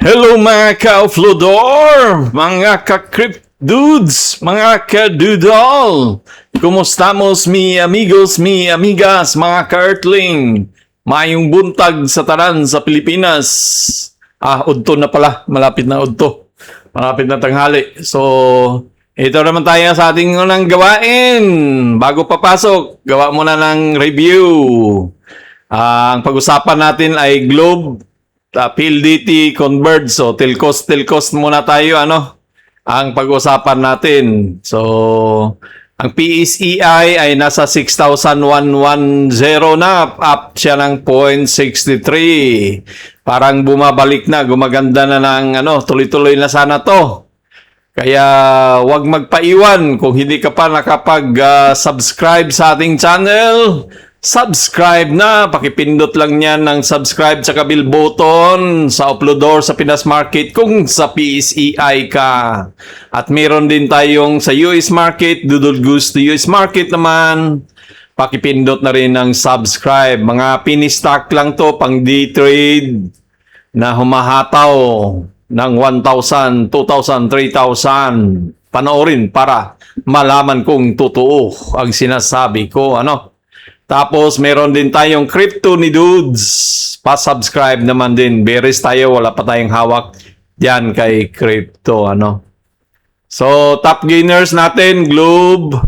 Hello mga ka-Flodor, mga ka-Crypt Dudes, mga ka-Doodle. Kumustamos mi amigos, mi amigas, mga ka-Earthling. Mayong buntag sa tanan sa Pilipinas. Udto na pala, malapit na udto. Malapit na tanghali. So, ito naman tayo sa ating unang gawain. Bago papasok, gawa muna ng review. Ang pag-usapan natin ay Globe, PLDT, Converge. So, Telcos muna tayo, ang pag-usapan natin. So, ang PSEI ay nasa 6,110 na, up siya ng 0.63. Parang bumabalik na, gumaganda na ng tuloy-tuloy na sana to. Kaya wag magpaiwan kung hindi ka pa nakapag-subscribe sa ating channel. Subscribe na, pakipindot lang yan ng subscribe sa bell button sa Uploador sa Pinas Market kung sa PSEI ka. At meron din tayong sa US Market, Doodle Goose to US Market naman. Pakipindot na rin ng subscribe. Mga pinistock lang to pang day trade na humahataw ng 1,000, 2,000, 3,000. Panoorin para malaman kung totoo ang sinasabi ko. Tapos, meron din tayong Crypto ni Dudes. Pa-subscribe naman din. Beres tayo, wala pa tayong hawak diyan kay Crypto, So, top gainers natin, Globe,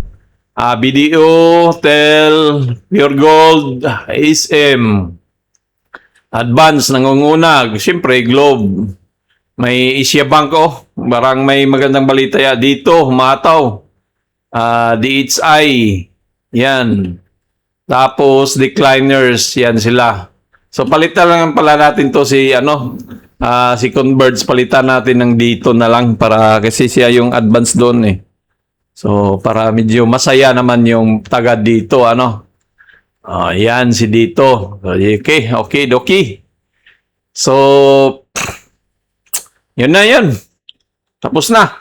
BDO, Tel, Pure Gold, ASM, Advance, nangunguna. Siyempre, Globe. May Asia Bank, Barang may magandang balita ya. Dito, humataw. DHI, yan. Tapos, decliners, yan sila. So, palitan lang pala natin to si Converge, palitan natin ng dito na lang para kasi siya yung advance doon So, para medyo masaya naman yung taga dito, yan si dito. Okay, doki. So, yun na yun. Tapos na.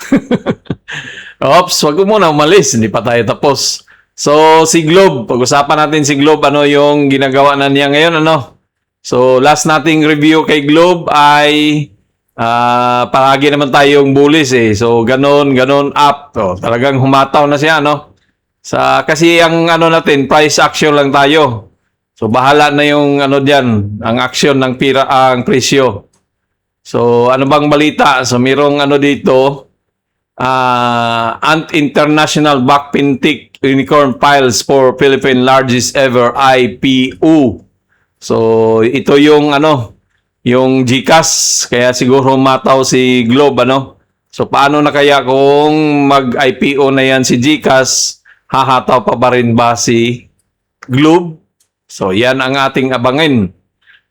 Oops, wag mo muna umalis. Hindi pa tayo tapos. So, si Globe, pag-usapan natin si Globe, yung ginagawa na niya ngayon, So, last nating review kay Globe ay palagi naman tayong bullish, So, ganon, up. Talagang humataw na siya, Kasi ang natin, price action lang tayo. So, bahala na yung diyan, ang action ng ang presyo. So, ano bang balita? So, mirong dito, Ant International Backpintic Unicorn files for Philippine largest ever IPO. So, ito yung yung GCash, kaya siguro mataw si Globe, So, paano na kaya kung mag-IPO na yan si GCash, hahataw pa ba rin ba si Globe? So, yan ang ating abangin.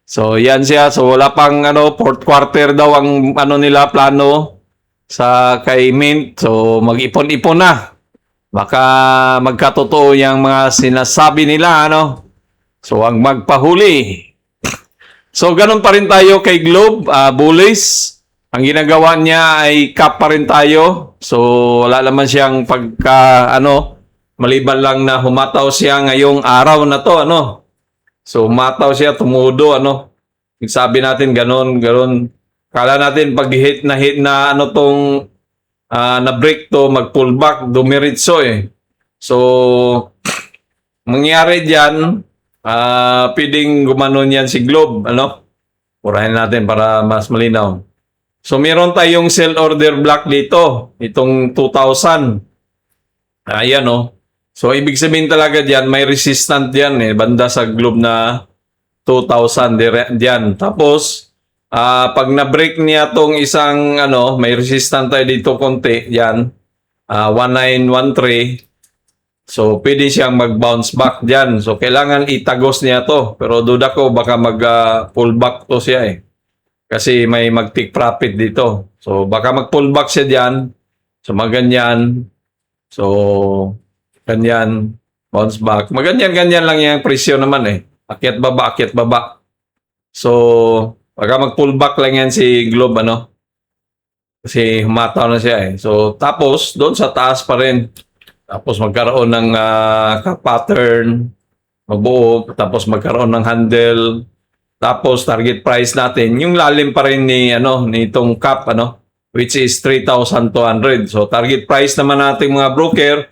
So, yan siya. So, wala pang fourth quarter daw ang nila plano sa kay Mint. So, mag-ipon-ipon na. Baka magkatotoo yung mga sinasabi nila, So, ang magpahuli. So, ganun pa rin tayo kay Globe, bullish. Ang ginagawa niya ay cap pa rin tayo. So, wala naman siyang maliban lang na humataw siya ngayong araw na to, So, humataw siya, tumudo, Sabi natin, ganun. Kala natin pag hit na tong na-break to, mag-pullback, dumiritso So, mangyari dyan, pwedeng gumanon yan si Globe, Purahin natin para mas malinaw. So, meron tayong sell order block dito, itong 2,000. Ayan, So, ibig sabihin talaga dyan, may resistant dyan, banda sa Globe na 2,000 dyan. Tapos, pag na-break niya tong isang may resistant tayo dito konti, yan, 1913. So, pwede siyang mag-bounce back dyan. So, kailangan itagos niya to. Pero duda ko, baka mag-pull back to siya Kasi may mag-take profit dito. So, baka mag-pull back siya dyan. So, maganyan. So, ganyan. Bounce back. Maganyan-ganyan lang yung presyo naman Akyat baba. So, baka mag-pull back lang yan si Globe, Kasi humataw na siya So, tapos, doon sa taas pa rin. Tapos magkaroon ng pattern, mabuo, tapos magkaroon ng handle, Tapos target price natin, yung lalim pa rin nitong cap which is 3,200. So target price naman natin mga broker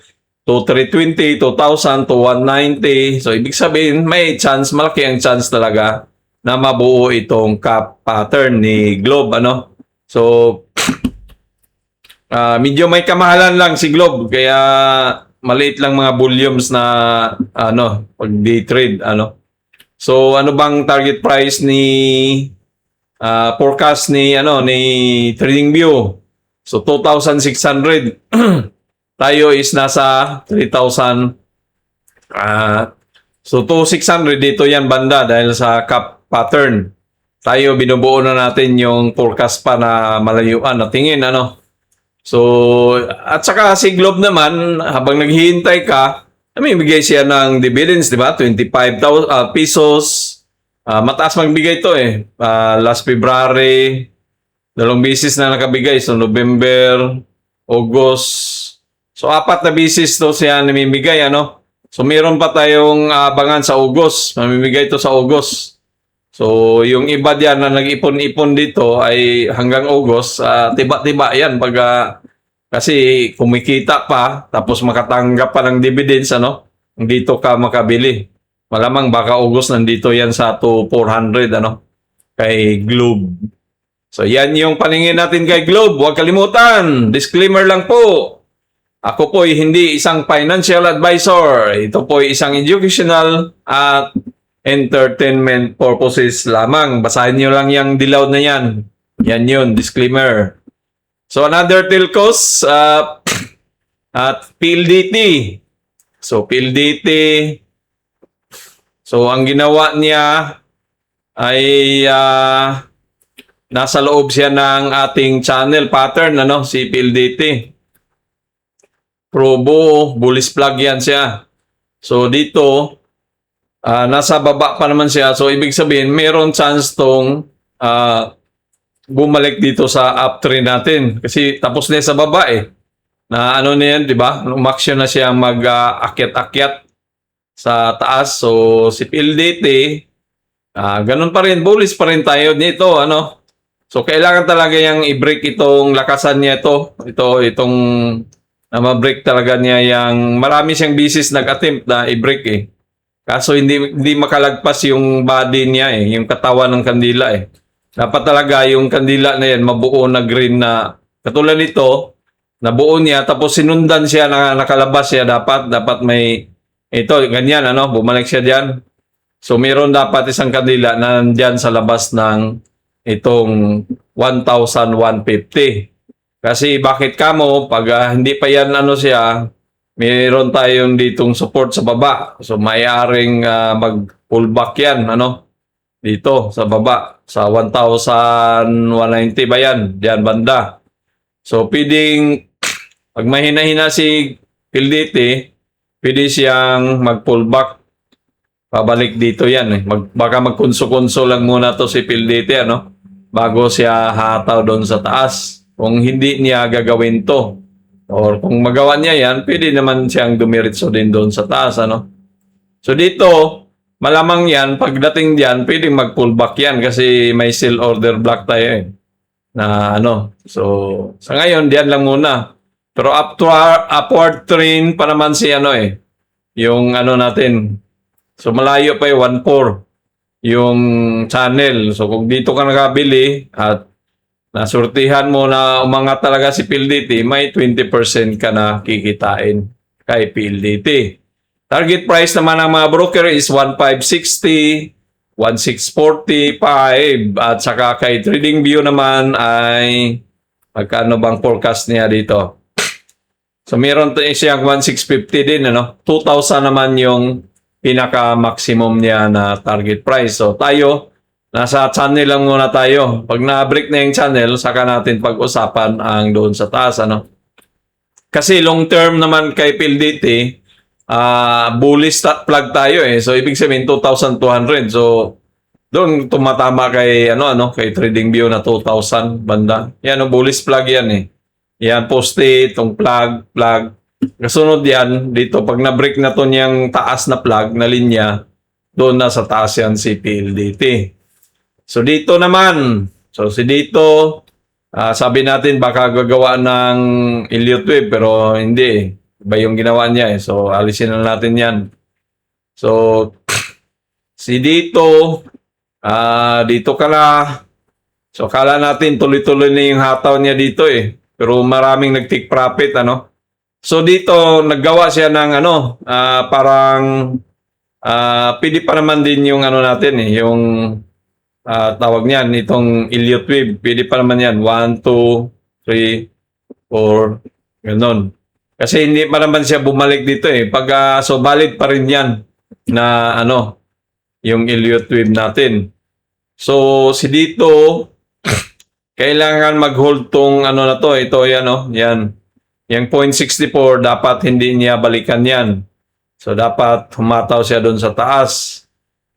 to 320, 2,000 to 190. So ibig sabihin may chance, malaki ang chance talaga na mabuo itong cap pattern ni Globe So medyo may kamahalan lang si Globe kaya maliit lang mga volumes na pag day trade So ano bang target price ni forecast ni TradingView? So 2,600. Tayo is nasa 3,000. So 2,600 dito yan banda dahil sa cap pattern. Tayo binubuo na natin yung forecast pa na malayuan na tingin So at saka si Globe naman habang naghihintay ka may bigay siya ng dividends, di ba? 25,000 pesos. Mataas magbigay ito last February, 2 beses na nakabigay. So, November, August. So, 4 na beses to siya namimigay, So, mayroon pa tayong abangan sa August. Mamimigay ito sa August. So, yung iba diyan na nag-ipon-ipon dito ay hanggang August, tiba-tiba yan pag kasi kumikita pa, tapos makatanggap pa ng dividends, dito ka makabili. Malamang baka August nandito yan sa 2,400, kay Globe. So, yan yung paningin natin kay Globe. Huwag kalimutan, disclaimer lang po. Ako po ay hindi isang financial advisor. Ito po ay isang educational at entertainment purposes lamang. Basahin nyo lang yung dilaw na yan. Yan yun, disclaimer. So, another telcos at PLDT. So, PLDT. So, ang ginawa niya ay nasa loob siya ng ating channel pattern, si PLDT. Probo, bullish plug yan siya. So, dito, nasa baba pa naman siya. So, ibig sabihin, mayroon chance tong bumalik dito sa uptrend natin kasi tapos na sa baba na na yan, di ba? Umaksyon na siya mag-akyat-akyat sa taas. So si PLDT ganun pa rin, bullish pa rin tayo nito So kailangan talaga yang i-break itong lakasan niya itong na ma-break talaga niya yang marami siyang bisis nag-attempt na i-break kaso hindi makalagpas yung body niya yung katawan ng kandila Dapat talaga yung kandila na yan mabuo na green na katulad nito, nabuo niya tapos sinundan siya na nakalabas siya dapat may ito ganyan bumalik siya diyan. So meron dapat isang kandila na nandiyan sa labas ng itong 1,150. Kasi bakit kamo pag hindi pa yan siya, meron tayong ditong support sa baba. So may-aring mag-pullback yan dito sa baba sa 1,190 ba yan diyan banda. So pwedeng pag mahina-hina si PLDT pwede siyang mag-pullback pabalik dito yan baka magkunso-kunso lang muna to si PLDT bago siya hataw doon sa taas kung hindi niya gagawin to or kung magawa niya yan pwede naman siyang dumiritso din doon sa taas So dito malamang yan, pagdating diyan, pwedeng mag-pullback yan kasi may sell order block tayo na So, sa ngayon, diyan lang muna. Pero upward trend pa naman si yung natin. So, malayo pa yung 1.4 yung channel. So, kung dito ka nakabili at nasurtihan mo na umangat talaga si PLDT, may 20% ka na kikitain kay PLDT. Target price naman ng mga broker is 1,560, 1,645 at saka kay TradingView naman ay magkano bang forecast niya dito? So meron siyang 1,650 din 2,000 naman yung pinaka-maximum niya na target price. So tayo nasa channel lang muna tayo. Pag na-break na yung channel, saka natin pag-usapan ang doon sa taas Kasi long term naman kay PLDT bullish plug tayo So ibig sabihin 2,200. So doon tumatama kay kay TradingView na 2,000 banda. Yan bullish plug yan Yan poste itong plug. Kasunod yan dito pag na-break na to niyang taas na plug na linya, doon na sa taas yan si PLDT. So dito naman, so si dito, sabi natin baka gagawa ng Elliott wave pero hindi. Iba yung ginawa niya eh. So alisin na natin yan. So si dito, dito ka na. So kala natin tuloy-tuloy na yung hataw niya dito eh. Pero maraming nag-take profit ano. So dito naggawa siya ng parang pwede pa naman din yung natin eh, yung tawag niyan, itong Elliott wave. Pwede pa naman yan. 1, 2, 3, 4, ganun. Kasi hindi pa naman siya bumalik dito eh. So valid pa rin yan na yung Elliott wave natin. So si dito, kailangan mag-hold tong na to. Ito yan yan. Yung 0.64 dapat hindi niya balikan yan. So dapat humataw siya doon sa taas.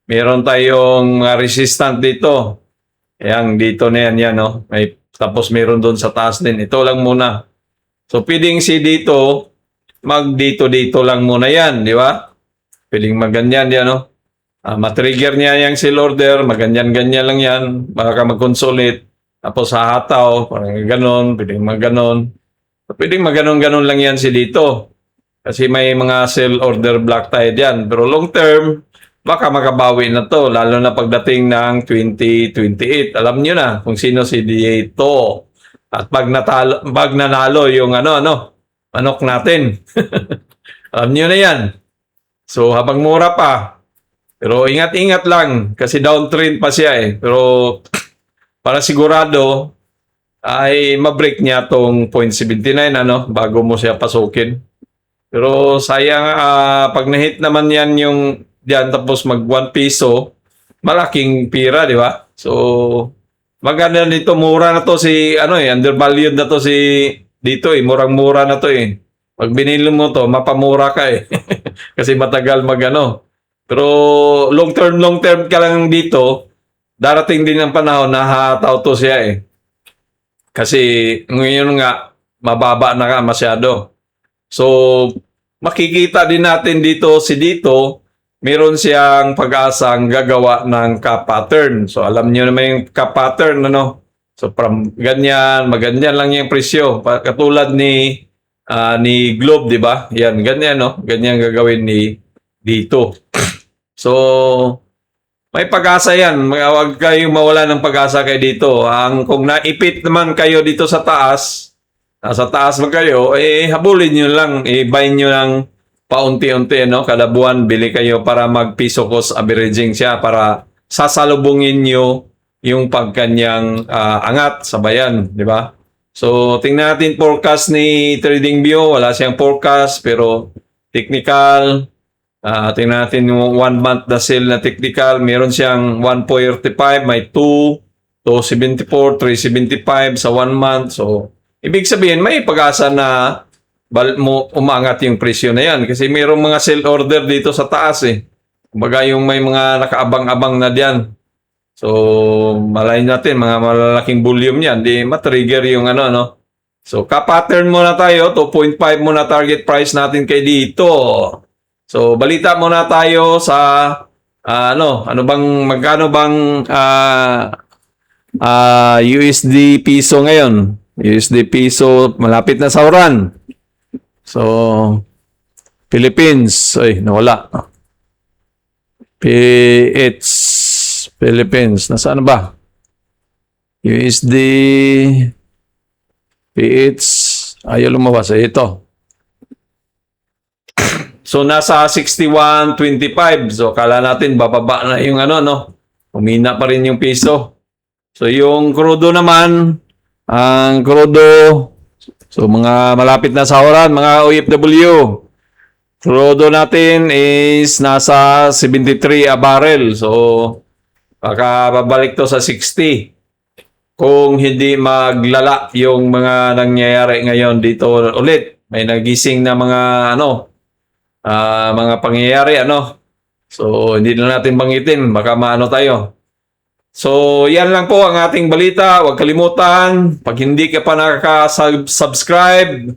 Meron tayong resistant dito. Ayan, dito na yan, no? Tapos meron doon sa taas din. Ito lang muna. So, pwedeng dito, dito lang muna yan, di ba? Pwedeng maganyan yan, no? Matrigger niya yung sell order, maganyan-ganyan lang yan. Baka mag-consolidate. Tapos hahataw, parang ganon, pwedeng maganon. So, pwedeng maganon-ganon lang yan dito. Kasi may mga sell order block tayo dyan. Pero long term, baka makabawi na to, lalo na pagdating ng 2028. Alam nyo na kung sino si dito. At pag nanalo yung manok natin. Alam nyo na yan. So habang mura pa. Pero ingat-ingat lang kasi downtrend pa siya eh. Pero para sigurado ay mabreak niya tong 0.79 bago mo siya pasukin. Pero sayang pag na-hit naman yan yung diyan tapos mag 1 piso, malaking pira, di ba? So, maganda nito, mura na to undervalued na to dito eh, murang-mura na to eh. Pag binili mo to, mapamura ka eh. Kasi matagal Pero long term ka lang dito, darating din ang panahon na hataw to siya eh. Kasi ngayon nga, mababa na ka masyado. So, makikita din natin dito dito, meron siyang pag-asang gagawa ng cap-pattern. So, alam niyo naman yung cap-pattern, So, from ganyan, maganyan lang yung presyo. Katulad ni Globe, di ba? Yan, ganyan, Ganyan gagawin ni dito. So, may pag-asa yan. Huwag kayong mawala ng pag-asa kayo dito. Kung naipit naman kayo dito sa taas man kayo, habulin nyo lang, buy nyo lang paunti-unti, kada buwan bili kayo para mag-piso cost averaging siya para sasalubungin nyo yung pagkanyang angat sa bayan, di ba? So, tingnan natin forecast ni TradingView. Wala siyang forecast pero technical. Tingnan natin yung 1 month na sale na technical. Meron siyang 1.35, may 2, 2.74, 3.75 sa 1 month. So, ibig sabihin may pag-asa na umangat yung presyo na yan kasi mayroong mga sell order dito sa taas eh. Kumbaga yung may mga nakaabang-abang na diyan. So, malayin natin mga malalaking volume yan, di matrigger yung So, ka-pattern muna tayo, 2.5 muna target price natin kay dito. So, balita muna tayo sa magkano bang USD piso ngayon? USD piso malapit na sauran. So, Philippines, nawala. PH Philippines, nasaan ba? USD PH, ayaw lumabas. Ito. So, nasa 61.25. So, kala natin bababa na yung humina pa rin yung piso. So, yung crudo naman, ang crudo, so mga malapit na sahuran, mga OFW. Crudo natin is nasa 73 a barrel. So, baka babalik to sa 60. Kung hindi maglala yung mga nangyayari ngayon dito ulit. May nagising na mga mga pangyayari So, hindi na natin banggitin. Baka maano tayo. So, yan lang po ang ating balita. Huwag kalimutan, pag hindi ka pa nakaka-subscribe,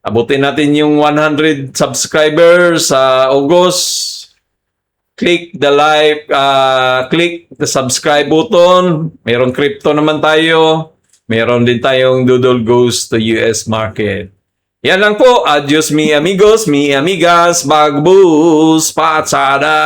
abutin natin yung 100 subscribers sa August. click the like, click the subscribe button. Merong crypto naman tayo. Meron din tayong Doodle Goes to US Market. Yan lang po. Adios mi amigos, mi amigas, bagbus, patsada!